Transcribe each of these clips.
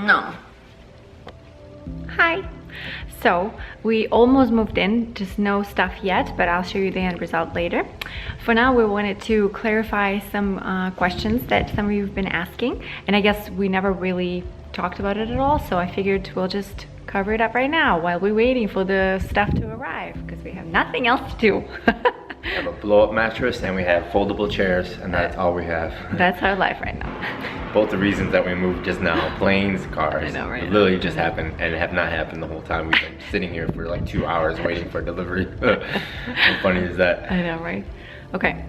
No. Hi. So we almost moved in, just no stuff yet, but I'll show you the end result later. For now, we wanted to clarify some questions that some of you have been asking, and I guess we never really talked about it at all, so I figured we'll just cover it up right now while we're waiting for the stuff to arrive, because we have nothing else to do. We have a blow-up mattress and we have foldable chairs, and that's all we have. That's our life right now. Both the reasons that we moved just now, planes, cars, I know, right? It literally just happened and have not happened the whole time. We've been sitting here for like 2 hours waiting for delivery. How funny is that? I know, right? Okay.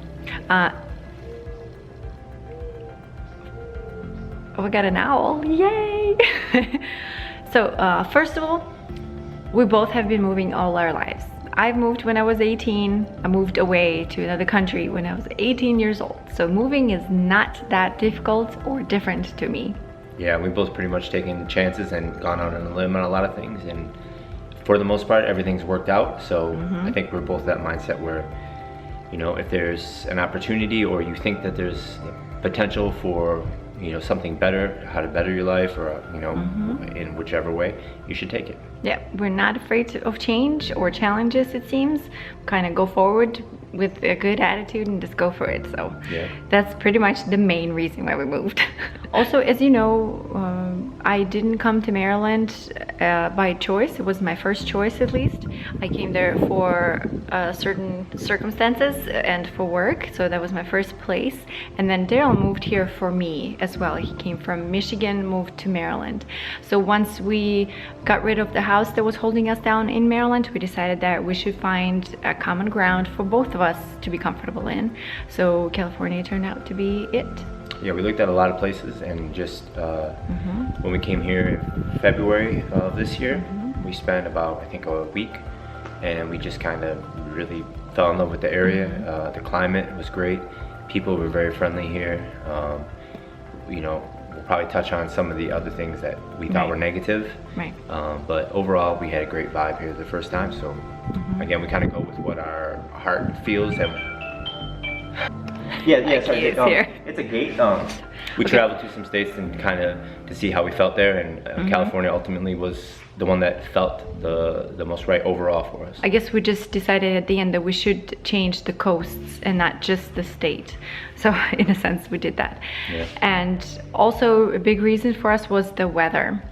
Oh, we got an owl. Yay! So, first of all, we both have been moving all our lives. I moved when I was 18. I moved away to another country when I was 18 years old. So moving is not that difficult or different to me. Yeah, we both pretty much taken chances and gone out on a limb on a lot of things, and for the most part, everything's worked out. So I think we're both that mindset where, you know, if there's an opportunity or you think that there's potential for, you know, something better, how to better your life, or, you know, in whichever way, you should take it. Yeah, we're not afraid of change or challenges, it seems. Kind of go forward with a good attitude and just go for it. So yeah, that's pretty much the main reason why we moved. Also, as you know, I didn't come to Maryland by choice. It was my first choice, at least. I came there for certain circumstances and for work, so that was my first place. And then Daryl moved here for me as well. He came from Michigan, moved to Maryland. So once we got rid of the house that was holding us down in Maryland, we decided that we should find a common ground for both of us to be comfortable in. So California turned out to be it. Yeah, we looked at a lot of places, and just when we came here in February of this year, we spent about, I think, a week, and we just kind of really fell in love with the area. The climate was great. People were very friendly here. You know, we'll probably touch on some of the other things that we thought were negative. Right. But overall, we had a great vibe here the first time. So again, we kind of go with what our heart feels. And yeah, sorry. It's a gate. We traveled to some states and kind of to see how we felt there, and California ultimately was the one that felt the most right overall for us. I guess we just decided at the end that we should change the coasts and not just the state. So in a sense, we did that. Yeah. And also a big reason for us was the weather.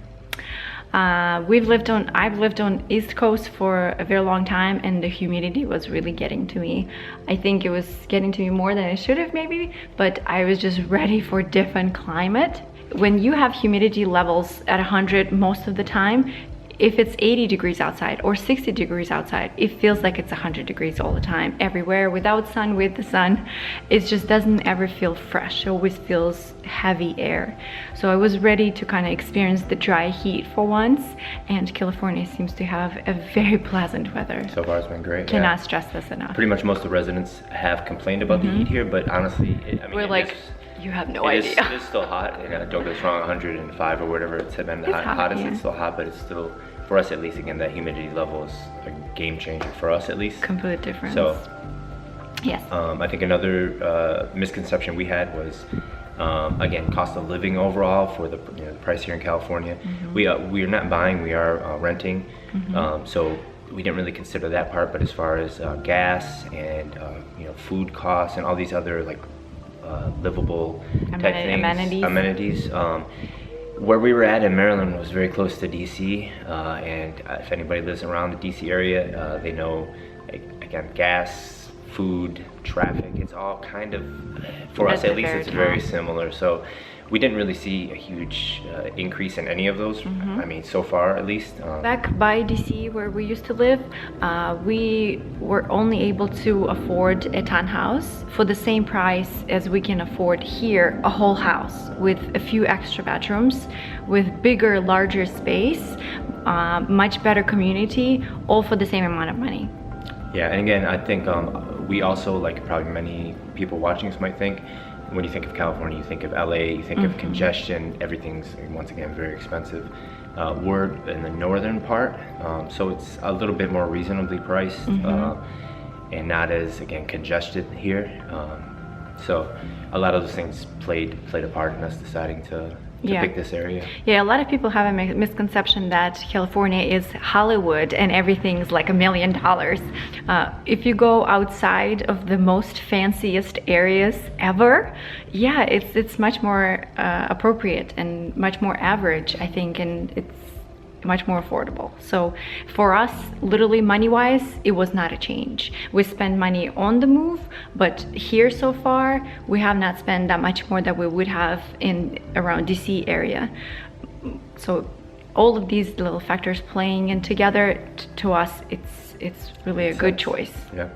I've lived on East Coast for a very long time, and the humidity was really getting to me. I think it was getting to me more than it should have maybe, but I was just ready for a different climate. When you have humidity levels at 100 most of the time, if it's 80 degrees outside or 60 degrees outside, it feels like it's 100 degrees all the time, everywhere, without sun, with the sun. It just doesn't ever feel fresh. It always feels heavy air. So I was ready to kind of experience the dry heat for once, and California seems to have a very pleasant weather. So far it's been great. Cannot stress this enough. Pretty much most of the residents have complained about the heat here, but honestly, we're like, you have no idea. It is still hot. You know, don't get us wrong, 105 or whatever it's been the hottest. Yeah. It's still hot, but it's still, for us at least, again, that humidity level is a game changer for us at least. Complete difference. So, yes. I think another misconception we had was, again, cost of living overall for the, you know, the price here in California. We are not buying, we are renting. So we didn't really consider that part, but as far as gas and you know, food costs and all these other like livable type things, amenities. Where we were at in Maryland was very close to DC, and if anybody lives around the DC area, they know, again, gas, food, traffic, it's all kind of, for us at least, it's very similar. So we didn't really see a huge increase in any of those. I mean, so far at least. Back by DC, where we used to live, we were only able to afford a townhouse for the same price as we can afford here, a whole house with a few extra bedrooms, with bigger, larger space, much better community, all for the same amount of money. Yeah, and again, I think we also, like probably many people watching this might think, when you think of California, you think of LA, you think of congestion, everything's, once again, very expensive. We're in the northern part, so it's a little bit more reasonably priced and not as, again, congested here. So a lot of those things played a part in us deciding to pick this area. Yeah, a lot of people have a misconception that California is Hollywood and everything's like $1 million. If you go outside of the most fanciest areas ever, yeah, it's much more appropriate and much more average, I think, and it's much more affordable. So for us, literally money-wise, it was not a change. We spend money on the move, but here so far, we have not spent that much more that we would have in around DC area. So all of these little factors playing in together, to us, it's really a good choice. Yeah.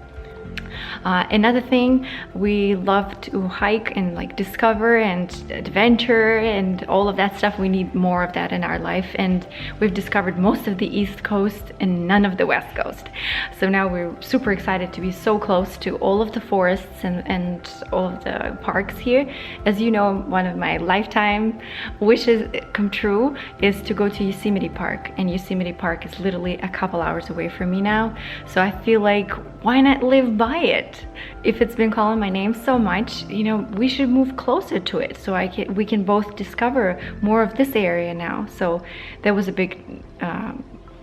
Another thing, we love to hike and like discover and adventure and all of that stuff. We need more of that in our life, and we've discovered most of the East Coast and none of the West Coast. So now we're super excited to be so close to all of the forests and all of the parks here. As you know, one of my lifetime wishes come true is to go to Yosemite Park, and Yosemite Park is literally a couple hours away from me now. So I feel like, why not live by it? If it's been calling my name so much, you know, we should move closer to it so we can both discover more of this area now. So that was a big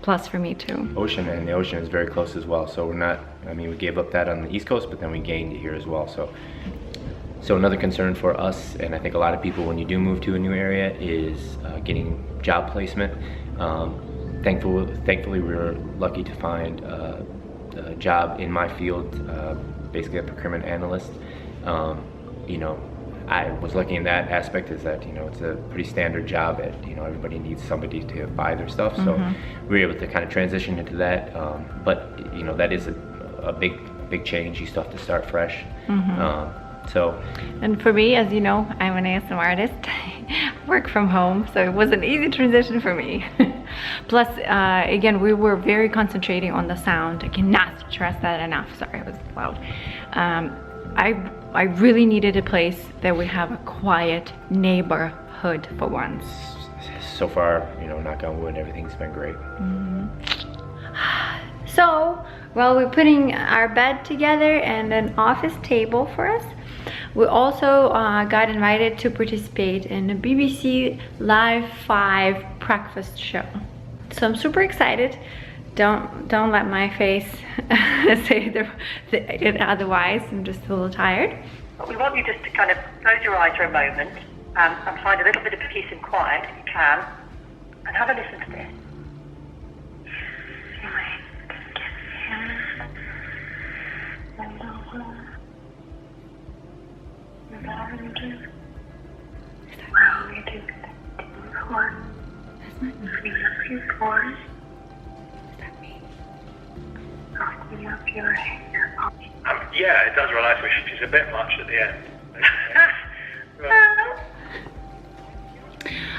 plus for me too. Ocean, and the ocean is very close as well. So we're not, I mean, we gave up that on the East Coast, but then we gained it here as well. So another concern for us, and I think a lot of people when you do move to a new area, is getting job placement. Thankfully we were lucky to find a job in my field, basically a procurement analyst. You know, I was lucky in that aspect, is that, you know, it's a pretty standard job that, you know, everybody needs somebody to buy their stuff. So we were able to kind of transition into that. But, you know, that is a big change. You still have to start fresh. And for me, as you know, I'm an ASM artist, work from home, so it was an easy transition for me. Plus, again, we were very concentrating on the sound. I cannot stress that enough. Sorry, I was loud. I really needed a place that would have a quiet neighborhood for once. So far, you know, knock on wood, everything's been great. So, while we're putting our bed together and an office table for us, we also got invited to participate in the BBC Live 5 breakfast show. So I'm super excited. Don't let my face say it otherwise. I'm just a little tired. We want you just to kind of close your eyes for a moment and find a little bit of peace and quiet if you can, and have a listen to this. Yeah, it does relax me. She's a bit much at the end.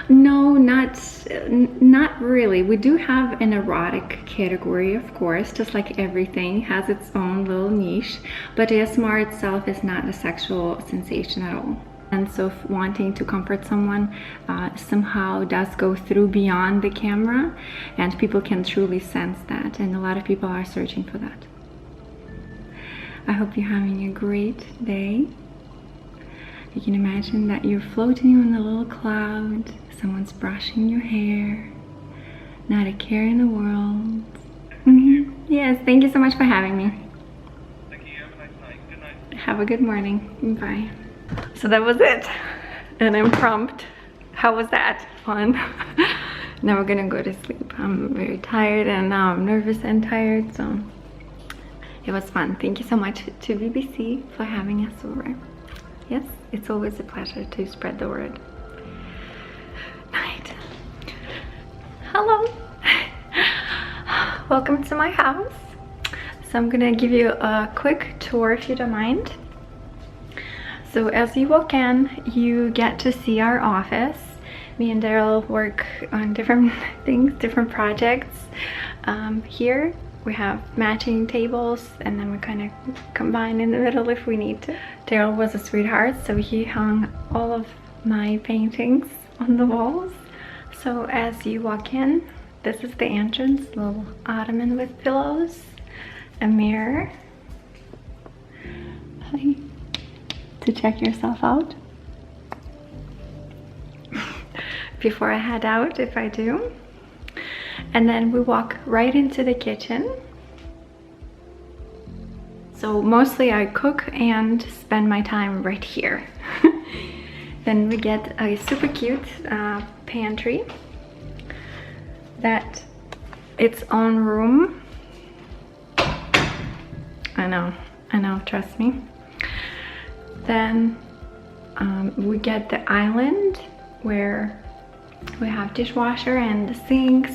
No, not really. We do have an erotic category, of course, just like everything has its own little niche, but ASMR itself is not a sexual sensation at all. And so wanting to comfort someone somehow does go through beyond the camera, and people can truly sense that, and a lot of people are searching for that. I hope you're having a great day. You can imagine that you're floating on a little cloud, someone's brushing your hair, not a care in the world. Yes, thank you so much for having me. Thank you, have a nice night. Good night. Have a good morning. Bye. So that was it. An impromptu. How was that? Fun? Now we're gonna go to sleep. I'm very tired, and now I'm nervous and tired, so it was fun. Thank you so much to BBC for having us over. Yes, it's always a pleasure to spread the word. Night. Hello. Welcome to my house. So I'm gonna give you a quick tour if you don't mind. So as you walk in, you get to see our office. Me and Daryl work on different things, different projects. Here we have matching tables, and then we kind of combine in the middle if we need to. Daryl was a sweetheart, so he hung all of my paintings on the walls. So as you walk in, this is the entrance, little ottoman with pillows, a mirror. Hi. to check yourself out before I head out, if I do. And then we walk right into the kitchen. So mostly I cook and spend my time right here. Then we get a super cute pantry, that its own room. I know, trust me. Then we get the island where we have dishwasher and the sinks.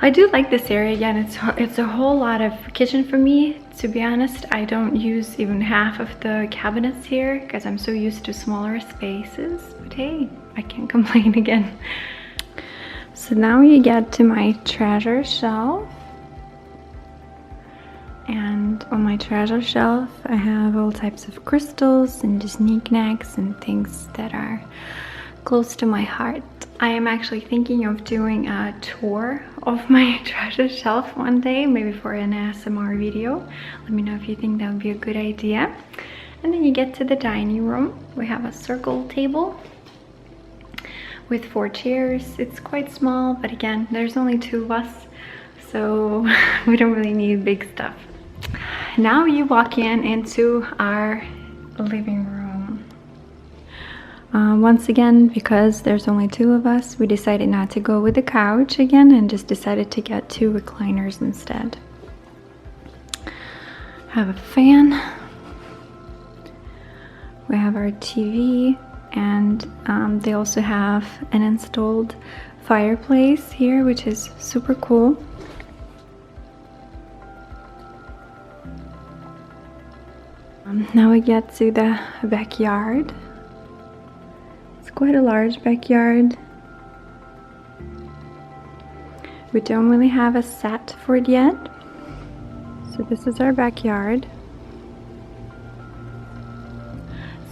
I do like this area. Again, it's a whole lot of kitchen for me. To be honest, I don't use even half of the cabinets here because I'm so used to smaller spaces. But hey, I can't complain again. So now you get to my treasure shelf. And on my treasure shelf, I have all types of crystals and just knickknacks and things that are close to my heart. I am actually thinking of doing a tour of my treasure shelf one day, maybe for an ASMR video. Let me know if you think that would be a good idea. And then you get to the dining room. We have a circle table with 4 chairs. It's quite small, but again, there's only 2 of us, so we don't really need big stuff. Now you walk into our living room. Once again, because there's only 2 of us, we decided not to go with the couch again and just decided to get 2 recliners instead. Have a fan. We have our TV, and they also have an installed fireplace here, which is super cool. Now we get to the backyard. It's quite a large backyard. We don't really have a set for it yet. So this is our backyard.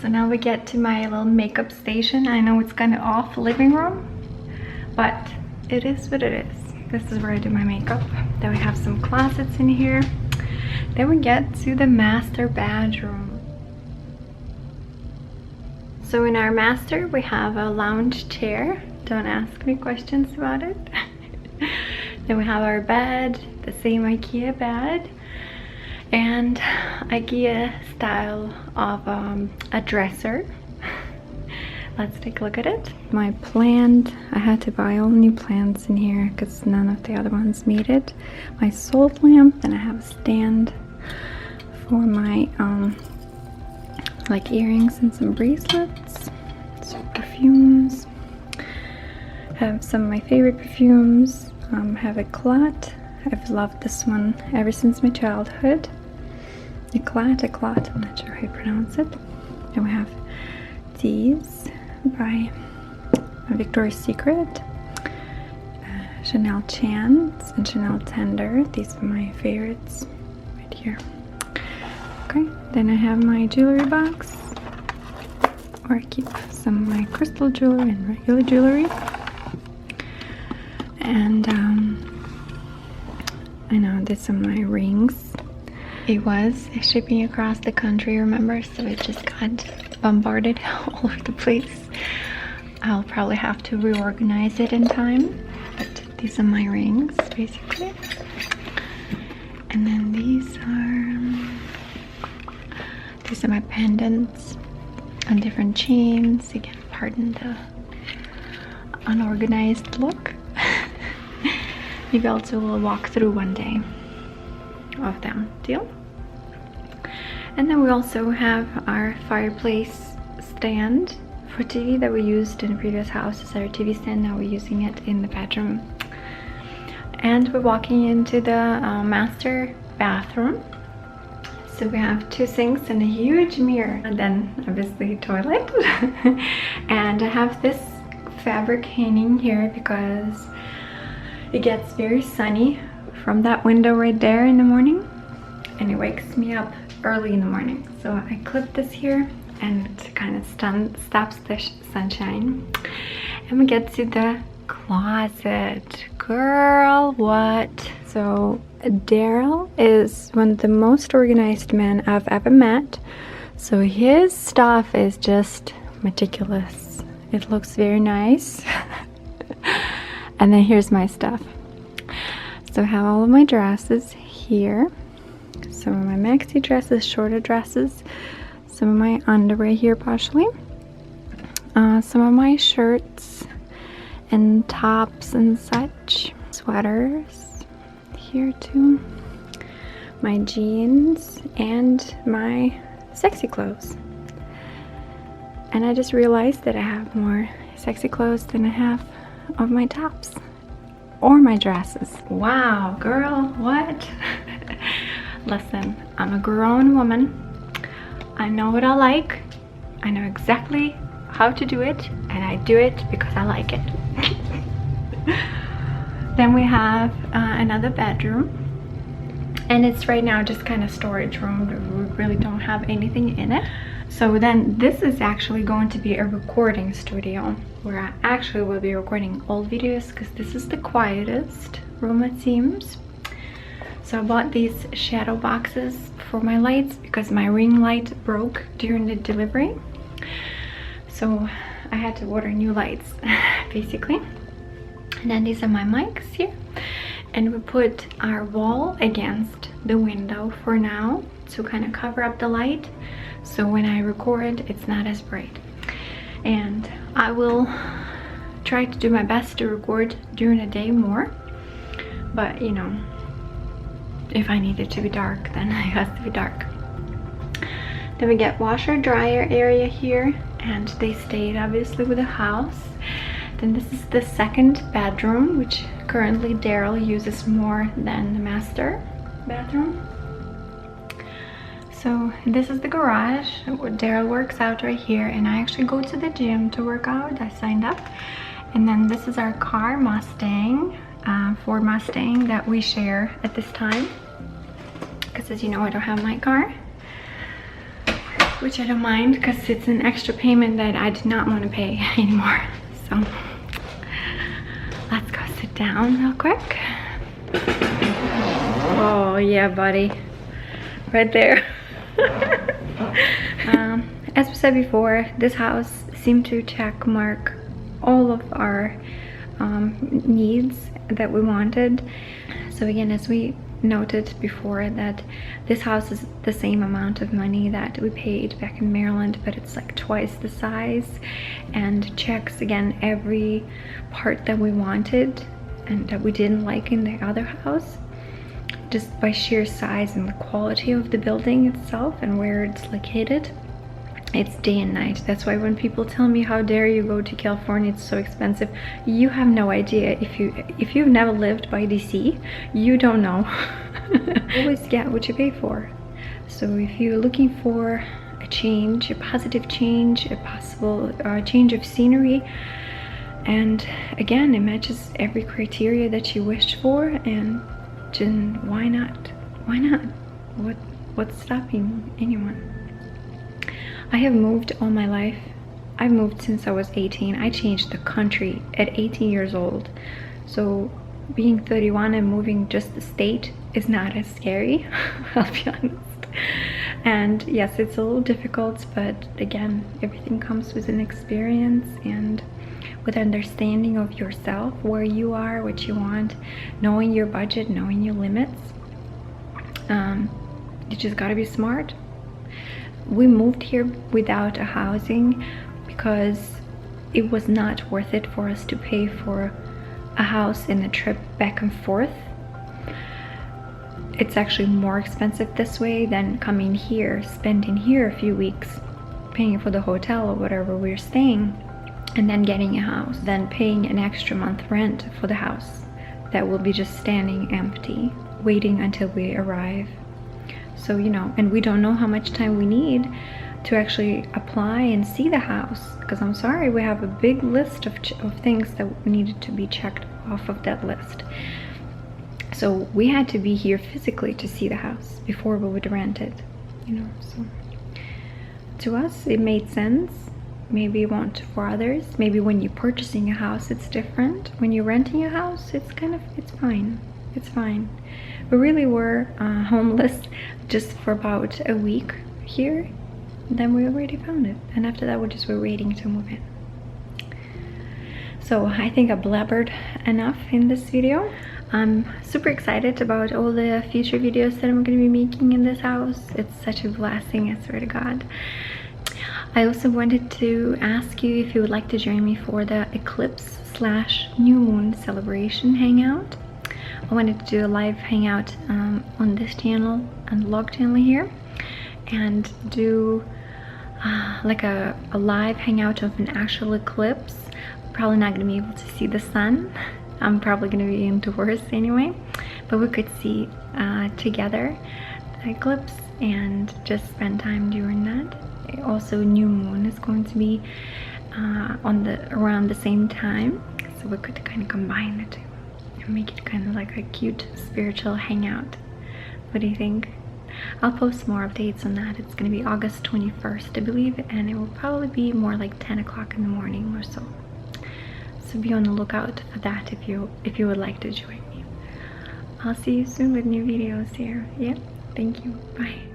So now we get to my little makeup station. I know it's kind of off living room, but it is what it is. This is where I do my makeup. Then we have some closets in here. Then we get to the master bedroom. So in our master, we have a lounge chair. Don't ask me questions about it. Then we have our bed, the same IKEA bed, and IKEA style of a dresser. Let's take a look at it. My plant, I had to buy all new plants in here because none of the other ones made it. My salt lamp, then I have a stand for my like earrings and some bracelets, some perfumes. Have some of my favorite perfumes. Have a cloth. I've loved this one ever since my childhood. A cloth, I'm not sure how you pronounce it. And we have these by Victoria's Secret, Chanel Chance and Chanel Tender. These are my favorites right here. Okay, then I have my jewelry box, where I keep some of my crystal jewelry and regular jewelry. And I know there's some of my rings. It was shipping across the country, remember? So it just got bombarded all over the place. I'll probably have to reorganize it in time. But these are my rings, basically. And then these are my pendants on different chains. Again, pardon the unorganized look. Maybe I'll do a little walkthrough one day of them. Deal? And then we also have our fireplace stand for TV that we used in the previous house. It's our TV stand. Now we're using it in the bedroom. And we're walking into the master bathroom. So we have 2 sinks and a huge mirror, and then obviously toilet. And I have this fabric hanging here because it gets very sunny from that window right there in the morning, and it wakes me up early in the morning. So I clip this here and it kind of stops the sunshine. And we get to the closet. Girl, what? So Daryl is one of the most organized men I've ever met. So his stuff is just meticulous. It looks very nice. And then here's my stuff. So I have all of my dresses here. Some of my maxi dresses, shorter dresses. Some of my underwear here partially. Some of my shirts and tops and such. Sweaters here too. My jeans and my sexy clothes. And I just realized that I have more sexy clothes than I have of my tops or my dresses. Wow, girl, what? Listen, I'm a grown woman. I know what I like. I know exactly how to do it, and I do it because I like it. Then we have another bedroom, and it's right now just kind of storage room. We really don't have anything in it. So then this is actually going to be a recording studio where I actually will be recording all videos, because this is the quietest room it seems. So I bought these shadow boxes for my lights because my ring light broke during the delivery. So I had to order new lights basically. And then these are my mics here. And we put our wall against the window for now to kind of cover up the light. So when I record, it's not as bright. And I will try to do my best to record during the day more. But you know, if I need it to be dark, then it has to be dark. Then we get washer dryer area here, and they stayed obviously with the house. Then this is the second bedroom, which currently Daryl uses more than the master bathroom. So this is the garage where Daryl works out right here, and I actually go to the gym to work out. I signed up. And then this is our car, Mustang, Ford Mustang, that we share at this time. Because as you know, I don't have my car, which I don't mind because it's an extra payment that I did not want to pay anymore. So let's go sit down real quick. Oh yeah, buddy, right there. As we said before, this house seemed to check mark all of our needs that we wanted. So again, as we noted before, that this house is the same amount of money that we paid back in Maryland, but it's like twice the size, and checks again every part that we wanted and that we didn't like in the other house, just by sheer size and the quality of the building itself and where it's located. It's day and night. That's why when people tell me, how dare you go to California, it's so expensive, you have no idea. If you've never lived by DC, you don't know. Always get what you pay for. So if you're looking for a change, a positive change, a possible change of scenery, and again, it matches every criteria that you wished for, and then why not? Why not? What's stopping anyone? I have moved all my life. I've moved since I was 18. I changed the country at 18 years old. So being 31 and moving just the state is not as scary, I'll be honest. And yes, it's a little difficult, but again, everything comes with an experience and with understanding of yourself, where you are, what you want, knowing your budget, knowing your limits. You just gotta be smart. We moved here without a housing because it was not worth it for us to pay for a house and a trip back and forth. It's actually more expensive this way than coming here, spending here a few weeks, paying for the hotel or whatever we're staying, and then getting a house, then paying an extra month rent for the house that will be just standing empty, waiting until we arrive. So, you know, and we don't know how much time we need to actually apply and see the house, because I'm sorry, we have a big list of things that needed to be checked off of that list. So we had to be here physically to see the house before we would rent it, you know. So to us, it made sense. Maybe it won't for others. Maybe when you're purchasing a house, it's different. When you're renting a house, it's fine. It's fine. We really were homeless just for about a week here then we already found it. And after that, we're waiting to move in. So I think I blabbered enough in this video. I'm super excited about all the future videos that I'm going to be making in this house. It's such a blessing, I swear to God. I also wanted to ask you if you would like to join me for the eclipse/new moon celebration hangout. I wanted to do a live hangout on this channel and vlog channel here, and do like a live hangout of an actual eclipse. Probably not going to be able to see the sun. I'm probably going to be indoors anyway, but we could see together the eclipse and just spend time during that. Also, new moon is going to be around the same time, so we could kind of combine the two and make it kind of like a cute spiritual hangout. What do you think? I'll post more updates on that. It's going to be August 21st, I believe, and it will probably be more like 10 o'clock in the morning or so. So be on the lookout for that if you would like to join me. I'll see you soon with new videos here. Yeah, thank you. Bye.